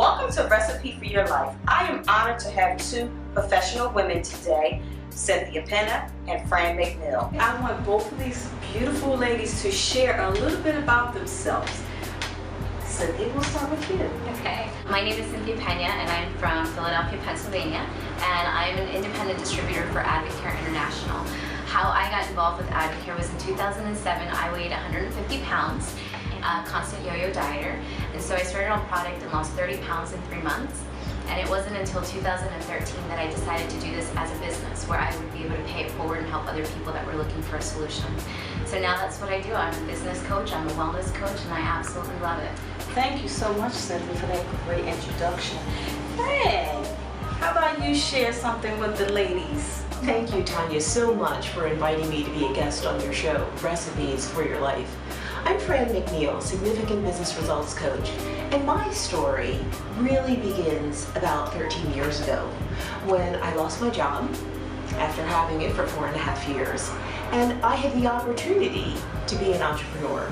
Welcome to Recipe for Your Life. I am honored to have two professional women today, Cynthia Penna and Fran McNeil. I want both of these beautiful ladies to share a little bit about themselves. Cynthia, we'll start with you. Okay. My name is Cynthia Pena and I'm from Philadelphia, Pennsylvania, and I'm an independent distributor for Advocare International. How I got involved with Advocare was in 2007. I weighed 150 pounds, a constant yo-yo dieter, and so I started on product and lost 30 pounds in 3 months. And it wasn't until 2013 that I decided to do this as a business, where I would be able to pay it forward and help other people that were looking for a solution. So now that's what I do. I'm a business coach, I'm a wellness coach, and I absolutely love it. Thank you so much, Cynthia, for that great introduction. Fran, how about you share something with the ladies? Thank you, Tanya, so much for inviting me to be a guest on your show, Recipes for Your Life. I'm Fran McNeil, Significant Business Results Coach, and my story really begins about 13 years ago when I lost my job after having it for 4.5 years, and I had the opportunity to be an entrepreneur.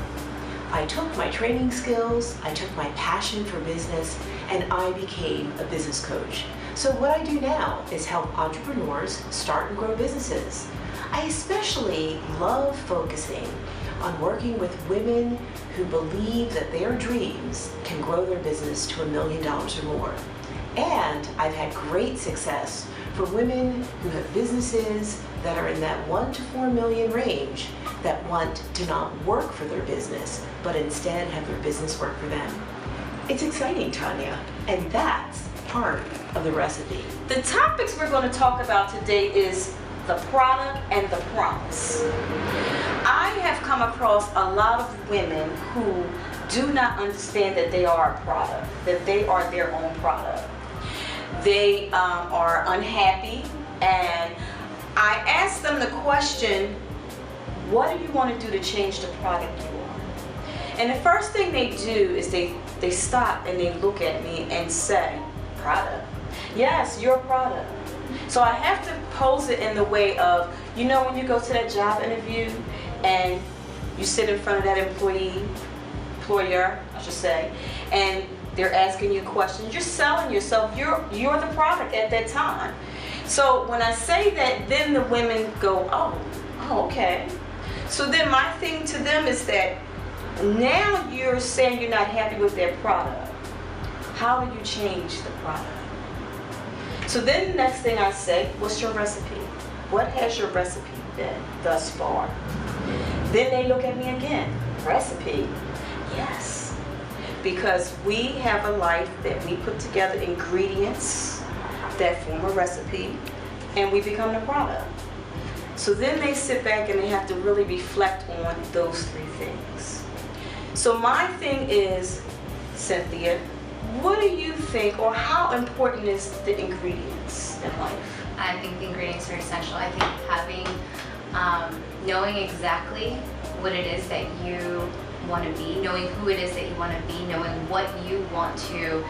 I took my training skills, I took my passion for business, and I became a business coach. So what I do now is help entrepreneurs start and grow businesses. I especially love focusing on working with women who believe that their dreams can grow their business to $1 million or more. And I've had great success for women who have businesses that are in that 1 to 4 million range that want to not work for their business, but instead have their business work for them. It's exciting, Tanya, and that's part of the recipe. The topics we're going to talk about today is the product and the promise. I have come across a lot of women who do not understand that they are a product, that they are their own product. They are unhappy, and I ask them the question, what do you want to do to change the product you are? And the first thing they do is they stop and they look at me and say, product? Yes, you're a product. So I have to pose it in the way of, you know, when you go to that job interview and you sit in front of that employer, I should say, and they're asking you questions, you're selling yourself, you're the product at that time. So when I say that, then the women go, oh, okay. So then my thing to them is that now you're saying you're not happy with their product. How do you change the product? So then the next thing I say, what's your recipe? What has your recipe been thus far? Then they look at me again, recipe? Yes. Because we have a life that we put together ingredients that form a recipe, and we become the product. So then they sit back and they have to really reflect on those 3 things. So my thing is, Cynthia, what do you think, or how important is the ingredients in life? I think the ingredients are essential. I think having, knowing exactly what it is that you want to be, knowing who it is that you want to be, knowing what you want to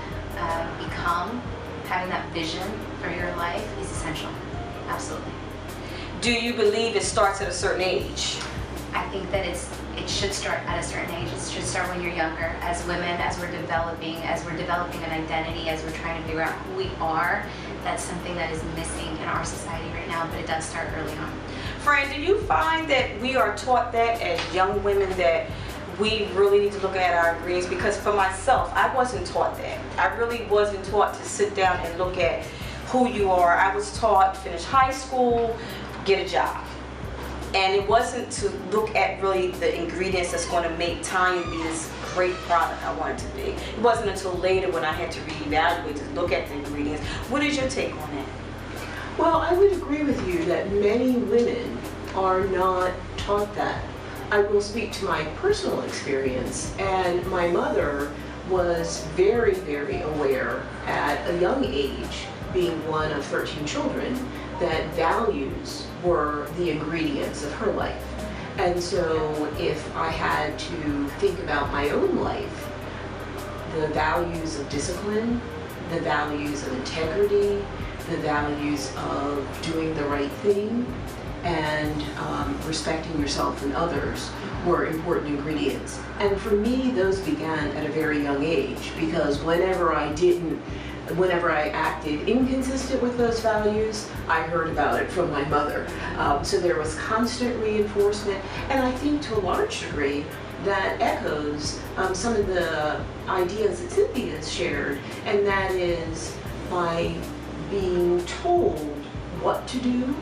become, having that vision for your life is essential. Absolutely. Do you believe it starts at a certain age? I think that it should start at a certain age. It should start when you're younger. As women, as we're developing an identity, as we're trying to figure out who we are, that's something that is missing in our society right now, but it does start early on. Fran, do you find that we are taught that as young women, that we really need to look at our ingredients? Because for myself, I wasn't taught that. I really wasn't taught to sit down and look at who you are. I was taught finish high school, get a job. And it wasn't to look at really the ingredients that's going to make Tanya be this great product I wanted to be. It wasn't until later when I had to reevaluate to look at the ingredients. What is your take on that? Well, I would agree with you that many women are not taught that. I will speak to my personal experience, and my mother was very, very aware at a young age, being one of 13 children, that values were the ingredients of her life. And so if I had to think about my own life, the values of discipline, the values of integrity, the values of doing the right thing, and respecting yourself and others were important ingredients. And for me, those began at a very young age, because whenever I acted inconsistent with those values, I heard about it from my mother. So there was constant reinforcement, and I think to a large degree that echoes some of the ideas that Cynthia has shared, and that is by being told what to do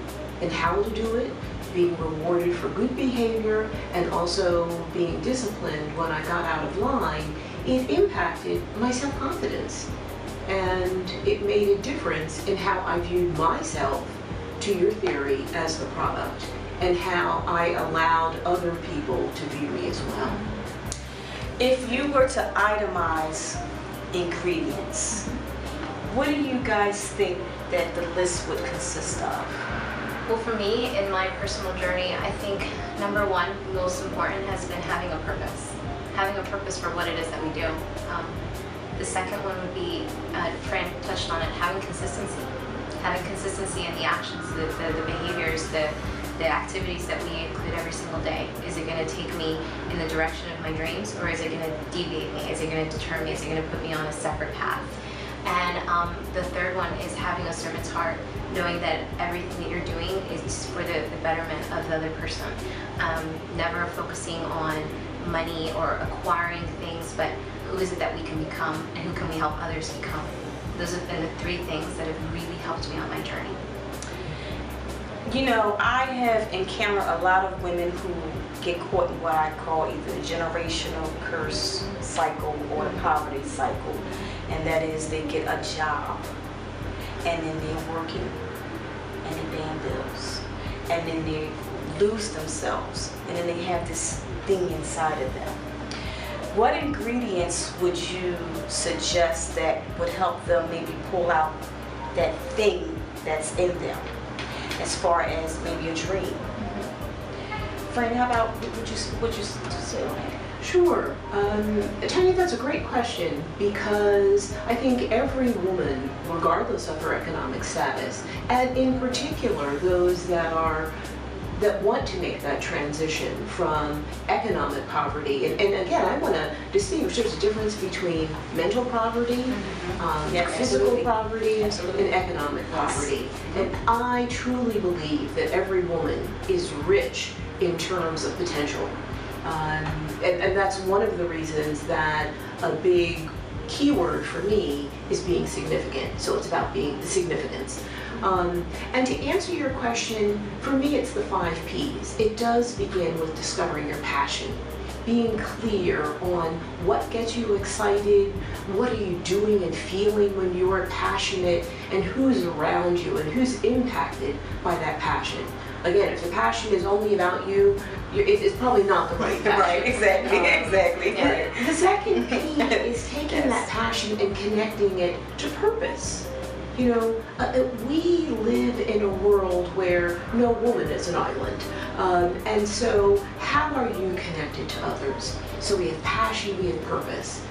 and how to do it, being rewarded for good behavior, and also being disciplined when I got out of line, it impacted my self-confidence. And it made a difference in how I viewed myself, to your theory, as the product, and how I allowed other people to view me as well. If you were to itemize ingredients, what do you guys think that the list would consist of? Well, for me, in my personal journey, I think number one, most important, has been having a purpose. Having a purpose for what it is that we do. The second one would be, Fran touched on it, having consistency. Having consistency in the actions, the behaviors, the activities that we include every single day. Is it going to take me in the direction of my dreams, or is it going to deviate me? Is it going to deter me? Is it going to put me on a separate path? And the third one is having a servant's heart, knowing that everything that you're doing is for the betterment of the other person. Never focusing on money or acquiring things, but who is it that we can become, and who can we help others become? Those have been the three things that have really helped me on my journey. You know, I have encountered a lot of women who get caught in what I call either the generational curse cycle or the poverty cycle. And that is, they get a job, and then they're working, and they're paying bills, and then they lose themselves, and then they have this thing inside of them. What ingredients would you suggest that would help them maybe pull out that thing that's in them, as far as maybe a dream? Fran, how about, would you say on that? Sure. Tanya, that's a great question, because I think every woman, regardless of her economic status, and in particular those that want to make that transition from economic poverty, and again, I want to distinguish, there's a difference between mental poverty, physical poverty, and economic poverty. And I truly believe that every woman is rich in terms of potential. And that's one of the reasons that a big keyword for me is being significant. So it's about being the significance. And to answer your question, for me it's the 5 Ps. It does begin with discovering your passion, being clear on what gets you excited, what are you doing and feeling when you are passionate, and who's around you and who's impacted by that passion. Again, if the passion is only about you, it's probably not the right passion. Right, exactly. The second P is taking that passion and connecting it to purpose. You know, we live in a world where no woman is an island. And so how are you connected to others? So we have passion, we have purpose.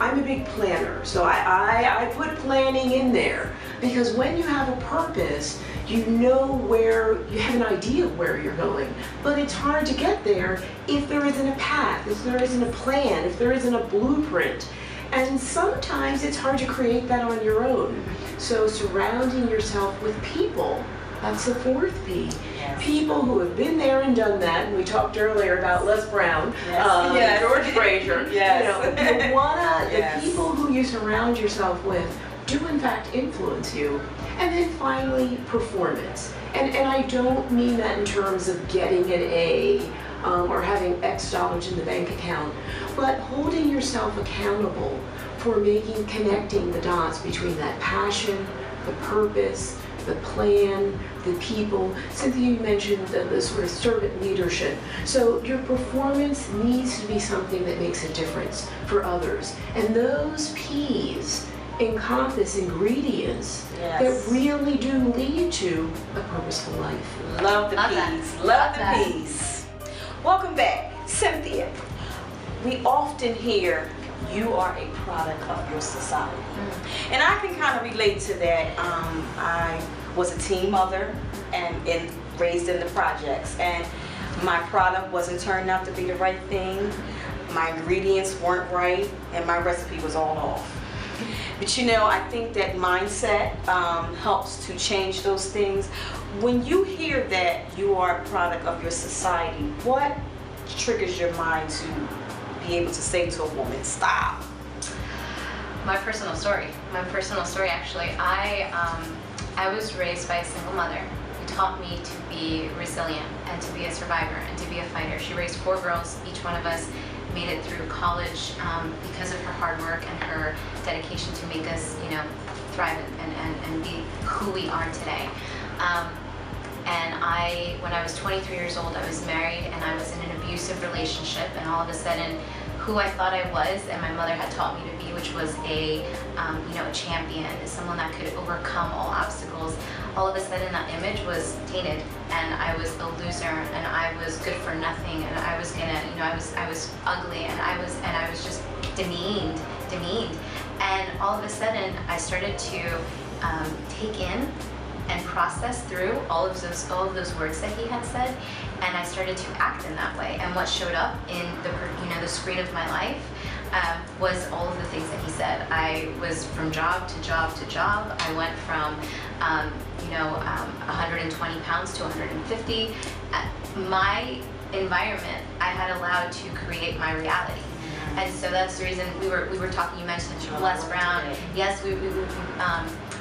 I'm a big planner, so I put planning in there, because when you have a purpose, you know where, you have an idea of where you're going, but it's hard to get there if there isn't a path, if there isn't a plan, if there isn't a blueprint. And sometimes it's hard to create that on your own. So surrounding yourself with people, that's the 4th P. Yes. People who have been there and done that. And we talked earlier about Les Brown, George Fraser. Yes. You wanna, Yes. the people who you surround yourself with do in fact influence you. And then finally, performance. And I don't mean that in terms of getting an A or having X dollars in the bank account, but holding yourself accountable for connecting the dots between that passion, the purpose, the plan, the people. Cynthia, you mentioned the sort of servant leadership. So your performance needs to be something that makes a difference for others. And those P's encompass ingredients that really do lead to a purposeful life. Love the P's. Love the P's. Welcome back. Cynthia, we often hear you are a product of your society. And I can kind of relate to that. I was a teen mother, and raised in the projects, and my product wasn't turning out to be the right thing. My ingredients weren't right, and my recipe was all off. But you know, I think that mindset helps to change those things. When you hear that you are a product of your society, what triggers your mind to be able to say to a woman, stop? My personal story actually. I was raised by a single mother who taught me to be resilient and to be a survivor and to be a fighter. She raised 4 girls. Each one of us made it through college because of her hard work and her dedication to make us, you know, thrive and be who we are today. And when I was 23 years old, I was married and I was in an abusive relationship, and all of a sudden, who I thought I was and my mother had taught me to be, which was a champion, someone that could overcome all obstacles, all of a sudden that image was tainted, and I was a loser, and I was good for nothing, and I was gonna, I was ugly, and I was just demeaned, and all of a sudden I started to take in and process through all of those words that he had said, and I started to act in that way. And what showed up in the screen of my life was all of the things that he said. I was from job to job to job. I went from 120 pounds to 150. My environment I had allowed to create my reality. And so that's the reason we were talking. You mentioned Les Brown. Yes,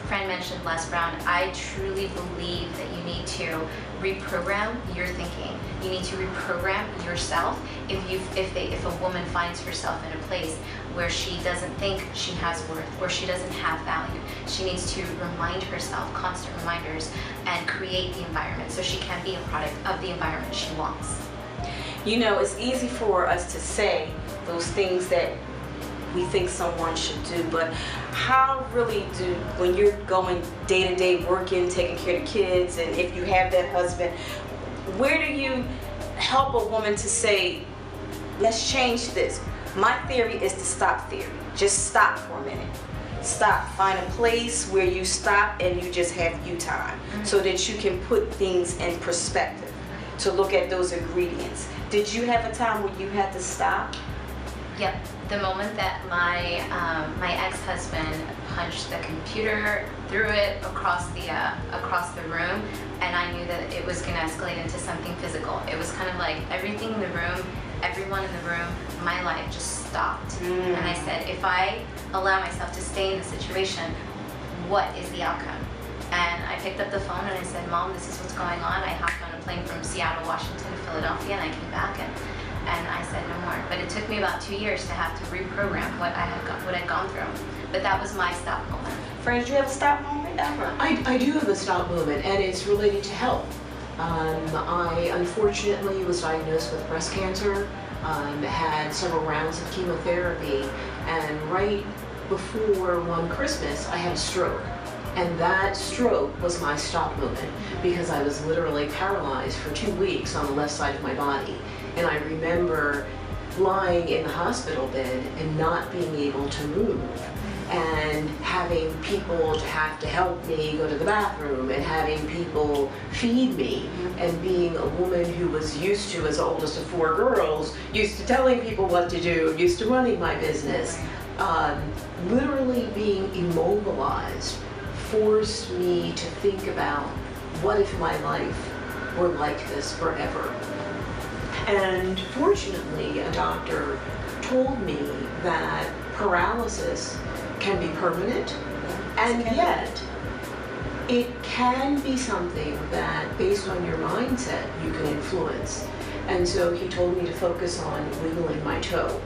Fran mentioned Les Brown. I truly believe that you need to reprogram your thinking. You need to reprogram yourself. If a woman finds herself in a place where she doesn't think she has worth, where she doesn't have value, she needs to remind herself, constant reminders, and create the environment so she can be a product of the environment she wants. You know, it's easy for us to say those things that we think someone should do, but how really when you're going day to day working, taking care of the kids, and if you have that husband, where do you help a woman to say, let's change this? My theory is the stop theory. Just stop for a minute. Stop. Find a place where you stop and you just have you time, so that you can put things in perspective, to look at those ingredients. Did you have a time where you had to stop? Yep. The moment that my ex-husband punched the computer, threw it across the room, and I knew that it was going to escalate into something physical. It was kind of like everything in the room, everyone in the room, my life just stopped. And I said, if I allow myself to stay in the situation, what is the outcome? And I picked up the phone and I said, Mom, this is what's going on. I hopped on a plane from Seattle, Washington to Philadelphia, and I came back and I said no more. But it took me about 2 years to have to reprogram what I'd gone through. But that was my stop moment. Friends, do you have a stop moment ever? I do have a stop moment, and it's related to health. I unfortunately was diagnosed with breast cancer, had several rounds of chemotherapy, and right before one Christmas, I had a stroke. And that stroke was my stop moment, because I was literally paralyzed for 2 weeks on the left side of my body. And I remember lying in the hospital bed and not being able to move, and having people to have to help me go to the bathroom, and having people feed me, and being a woman who was used to, as oldest of 4 girls, used to telling people what to do, used to running my business, literally being immobilized forced me to think about, what if my life were like this forever? And fortunately, a doctor told me that paralysis can be permanent, and yet it can be something that, based on your mindset, you can influence. And so he told me to focus on wiggling my toe.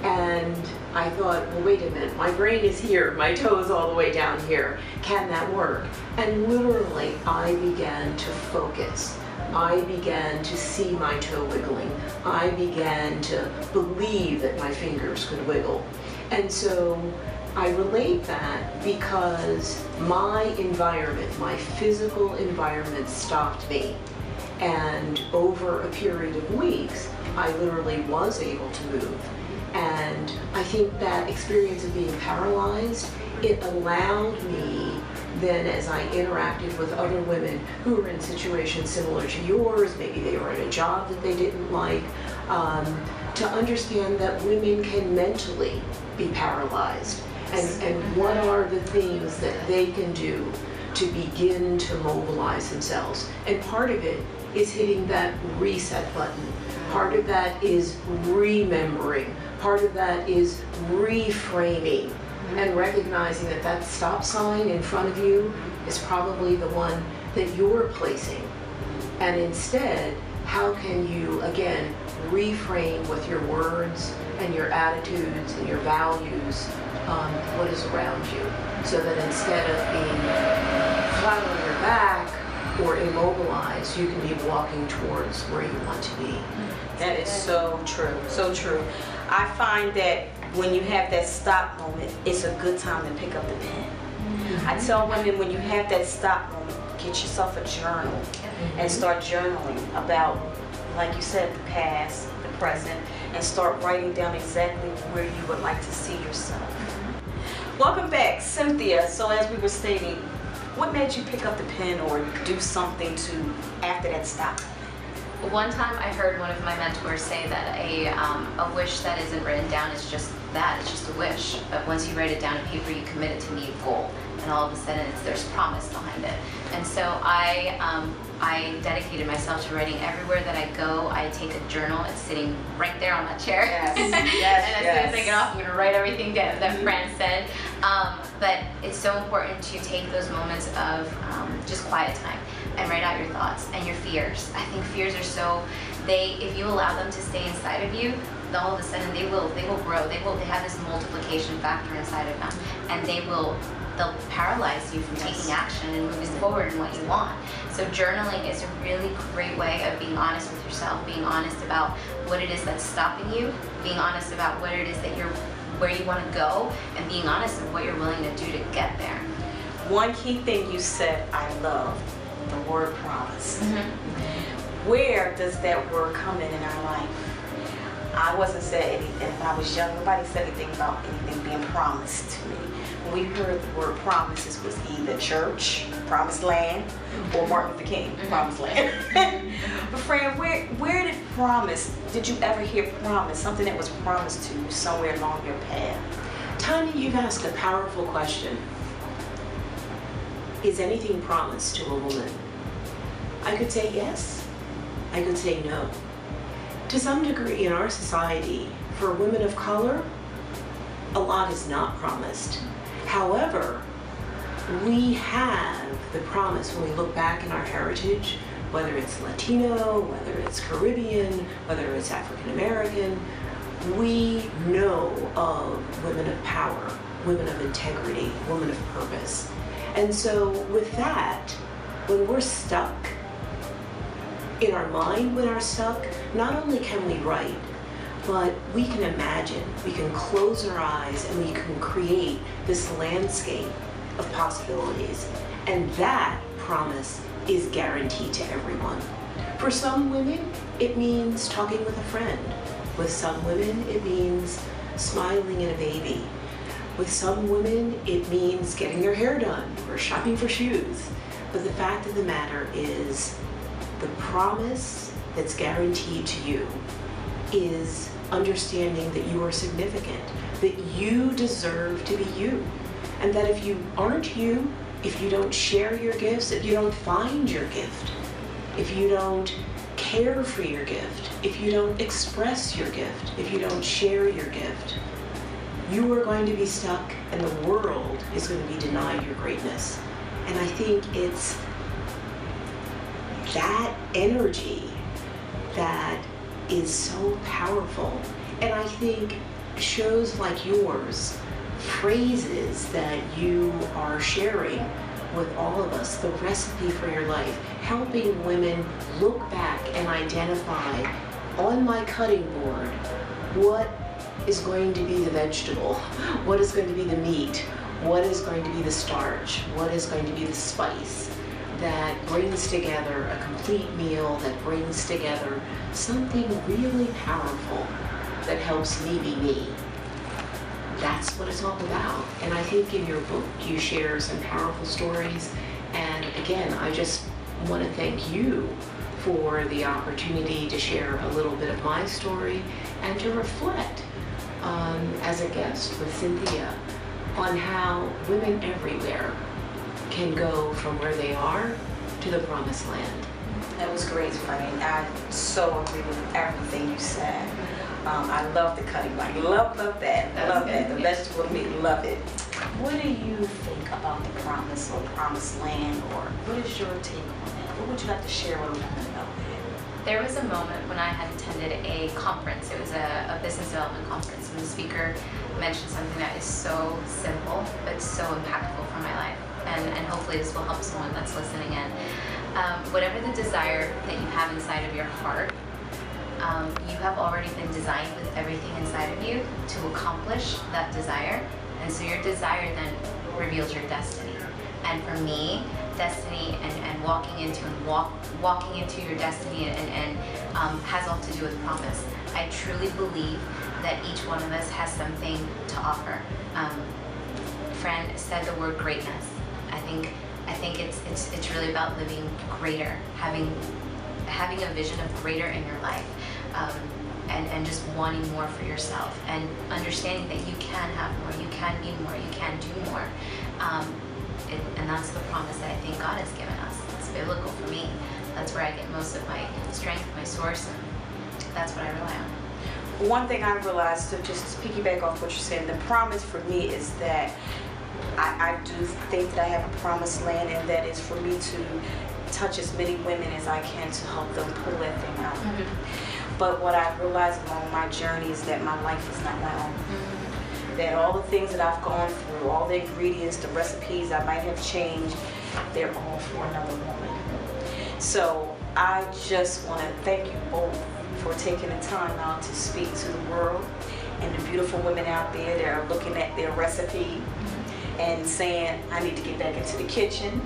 And I thought, well, wait a minute, my brain is here, my toe is all the way down here. Can that work? And literally, I began to focus. I began to see my toe wiggling. I began to believe that my fingers could wiggle. And so I relate that because my environment, my physical environment, stopped me. And over a period of weeks, I literally was able to move. And I think that experience of being paralyzed, it allowed me then as I interacted with other women who were in situations similar to yours, maybe they were in a job that they didn't like, to understand that women can mentally be paralyzed, and what are the things that they can do to begin to mobilize themselves. And part of it is hitting that reset button. Part of that is remembering. Part of that is reframing and recognizing that that stop sign in front of you is probably the one that you're placing. And instead, how can you, again, reframe with your words and your attitudes and your values what is around you, so that instead of being flat on your back or immobilized, you can be walking towards where you want to be. That is so true, so true. I find that when you have that stop moment, it's a good time to pick up the pen. I tell women, when you have that stop moment, get yourself a journal and start journaling about, like you said, the past, the present, and start writing down exactly where you would like to see yourself. Welcome back, Cynthia. So as we were stating, what made you pick up the pen or do something to after that stop? One time I heard one of my mentors say that a wish that isn't written down is just that, it's just a wish. But once you write it down on paper, you commit it to meet a goal. And all of a sudden there's promise behind it. And so I dedicated myself to writing everywhere that I go. I take a journal, it's sitting right there on that chair. Yes, and as soon as I get off, I'm gonna write everything down that Fran said. But it's so important to take those moments of just quiet time and write out your thoughts and your fears. I think fears are so, if you allow them to stay inside of you, all of a sudden they will grow. They have this multiplication factor inside of them, and they'll paralyze you from taking action and moving forward in what you want. So journaling is a really great way of being honest with yourself, being honest about what it is that's stopping you, being honest about what it is that where you want to go, and being honest of what you're willing to do to get there. One key thing you said I love, the word promise. Where does that word come in our life? I wasn't said anything when I was young. Nobody said anything about anything being promised to me. When we heard the word promises, was either church, promised land, or Martin Luther King, promised land. But Fran, where did promise, did you ever hear promise, something that was promised to you somewhere along your path? Tanya, you've asked a powerful question. Is anything promised to a woman? I could say yes. I could say no. To some degree in our society, for women of color, a lot is not promised. However, we have the promise when we look back in our heritage, whether it's Latino, whether it's Caribbean, whether it's African American, we know of women of power, women of integrity, women of purpose. And so with that, when we're stuck, in our mind when we're stuck, not only can we write, but we can imagine, we can close our eyes, and we can create this landscape of possibilities. And that promise is guaranteed to everyone. For some women, it means talking with a friend. With some women, it means smiling at a baby. With some women, it means getting their hair done or shopping for shoes. But the fact of the matter is, the promise that's guaranteed to you is understanding that you are significant, that you deserve to be you, and that if you aren't you, if you don't share your gifts, if you don't find your gift, if you don't care for your gift, if you don't express your gift, if you don't share your gift, you are going to be stuck, and the world is going to be denied your greatness. And I think it's that energy that is so powerful. And I think shows like yours, phrases that you are sharing with all of us, the recipe for your life, helping women look back and identify on my cutting board what is going to be the vegetable, what is going to be the meat, what is going to be the starch, what is going to be the spice that brings together a complete meal, that brings together something really powerful that helps me be me. that's what it's all about. And I think in your book you share some powerful stories. And again, I just want to thank you for the opportunity to share a little bit of my story and to reflect as a guest with Cynthia on how women everywhere can go from where they are to the promised land. That was great, Frank. I so agree with everything you said. I love the cutting line. Love that. Love that. The vegetable meat, love it. What do you think about the promise or promised land, or what is your take on that? What would you like to share with women about that? There was a moment when I had attended a conference. It was a business development conference, and the speaker mentioned something that is so simple but so impactful for my life, and hopefully this will help someone that's listening in. Whatever the desire that you have inside of your heart, you have already been designed with everything inside of you to accomplish that desire, and so your desire then reveals your destiny. And for me, destiny and walking into your destiny and has all to do with promise. I truly believe that each one of us has something to offer. Fran said the word greatness. I think it's really about living greater, having a vision of greater in your life, and just wanting more for yourself, and understanding that you can have more, you can be more, you can do more. And that's the promise that I think God has given us. It's biblical for me. That's where I get most of my strength, my source, and that's what I rely on. One thing I realized, to just piggyback off what you're saying, the promise for me is that I do think that I have a promised land, and that is for me to touch as many women as I can to help them pull that thing out. Mm-hmm. But what I realized along my journey is that my life is not my own. Mm-hmm. That all the things that I've gone through, all the ingredients, the recipes I might have changed, they're all for another woman. So I just want to thank you both for taking the time out to speak to the world and the beautiful women out there that are looking at their recipe and saying, I need to get back into the kitchen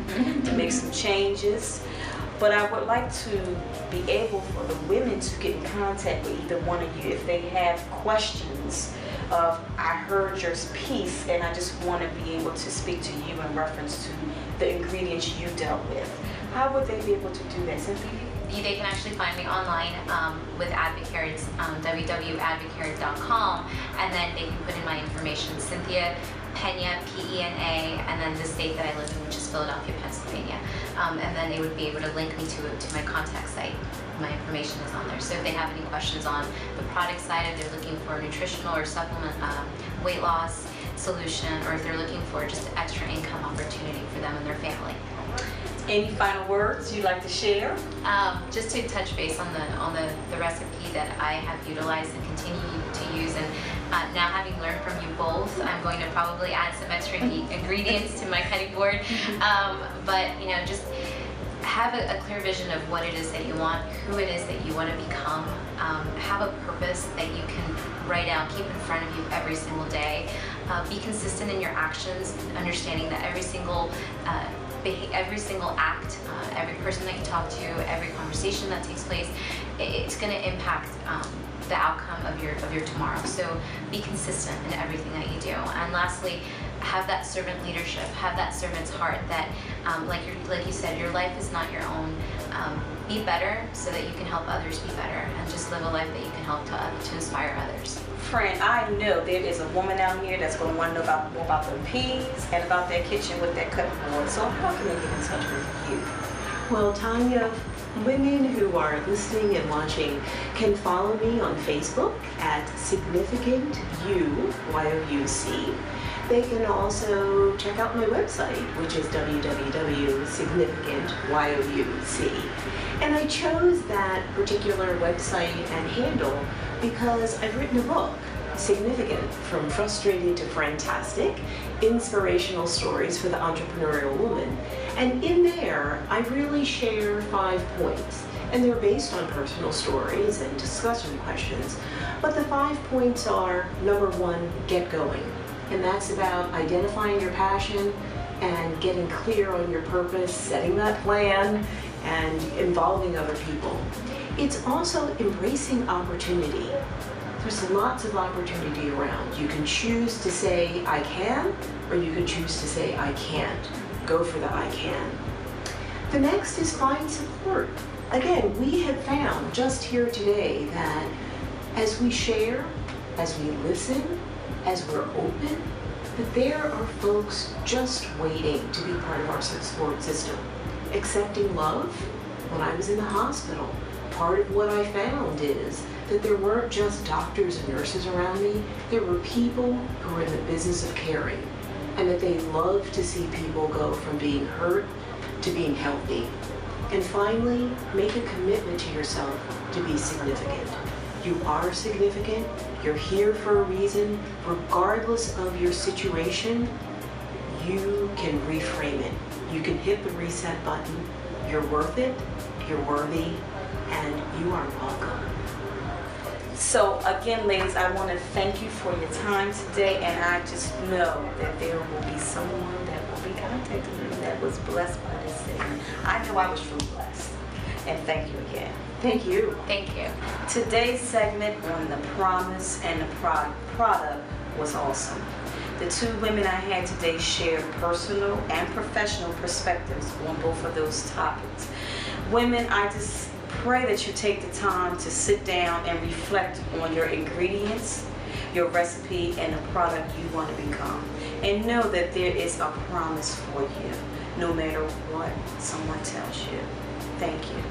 to make some changes. But I would like to be able for the women to get in contact with either one of you if they have questions of, I heard your piece and I just want to be able to speak to you in reference to the ingredients you dealt with. How would they be able to do that, Cynthia? They can actually find me online with Advocare, www.advocare.com, and then they can put in my information, Cynthia Pena, P-E-N-A, and then the state that I live in, which is Philadelphia, Pennsylvania. And then they would be able to link me to my contact site. My information is on there. So if they have any questions on the product side, if they're looking for a nutritional or supplement weight loss solution, or if they're looking for just an extra income opportunity for them and their family. Any final words you'd like to share? Just to touch base on the recipe that I have utilized and continue to use, and now having learned from you both, I'm going to probably add some extra ingredients to my cutting board. But just have a clear vision of what it is that you want, who it is that you want to become. Have a purpose that you can write out, keep in front of you every single day. Be consistent in your actions, understanding that every single act, every person that you talk to, every conversation that takes place, it's going to impact the outcome of your tomorrow. So be consistent in everything that you do. And lastly, have that servant leadership, have that servant's heart that, like you said, your life is not your own. Be better so that you can help others be better, and just live a life that you can help to inspire others. Friend, I know there is a woman out here that's going to want to know more about the peas and about their kitchen with their cutting board. So how can they get in touch with you? Well, Tanya, women who are listening and watching can follow me on Facebook at Significant You, Y-O-U-C. They can also check out my website, which is www.significant.you.c. And I chose that particular website and handle because I've written a book, Significant, From Frustrated to Fantastic, Inspirational Stories for the Entrepreneurial Woman. And in there, I really share 5 points. And they're based on personal stories and discussion questions. But the 5 points are, number 1, get going. And that's about identifying your passion and getting clear on your purpose, setting that plan, and involving other people. It's also embracing opportunity. There's lots of opportunity around. You can choose to say I can, or you can choose to say I can't. Go for the I can. The next is find support. Again, we have found just here today that as we share, as we listen, as we're open, that there are folks just waiting to be part of our support system. Accepting love. When I was in the hospital, part of what I found is that there weren't just doctors and nurses around me, there were people who were in the business of caring, and that they love to see people go from being hurt to being healthy. And finally, make a commitment to yourself to be significant. You are significant, you're here for a reason, regardless of your situation, you can reframe it. You can hit the reset button. You're worth it, you're worthy, and you are welcome. So again, ladies, I want to thank you for your time today, and I just know that there will be someone that will be contacting you that was blessed by this segment. I know I was truly blessed, and thank you again. Thank you. Thank you. Today's segment on the promise and the product was awesome. The two women I had today shared personal and professional perspectives on both of those topics. Women, I just pray that you take the time to sit down and reflect on your ingredients, your recipe, and the product you want to become. And know that there is a promise for you, no matter what someone tells you. Thank you.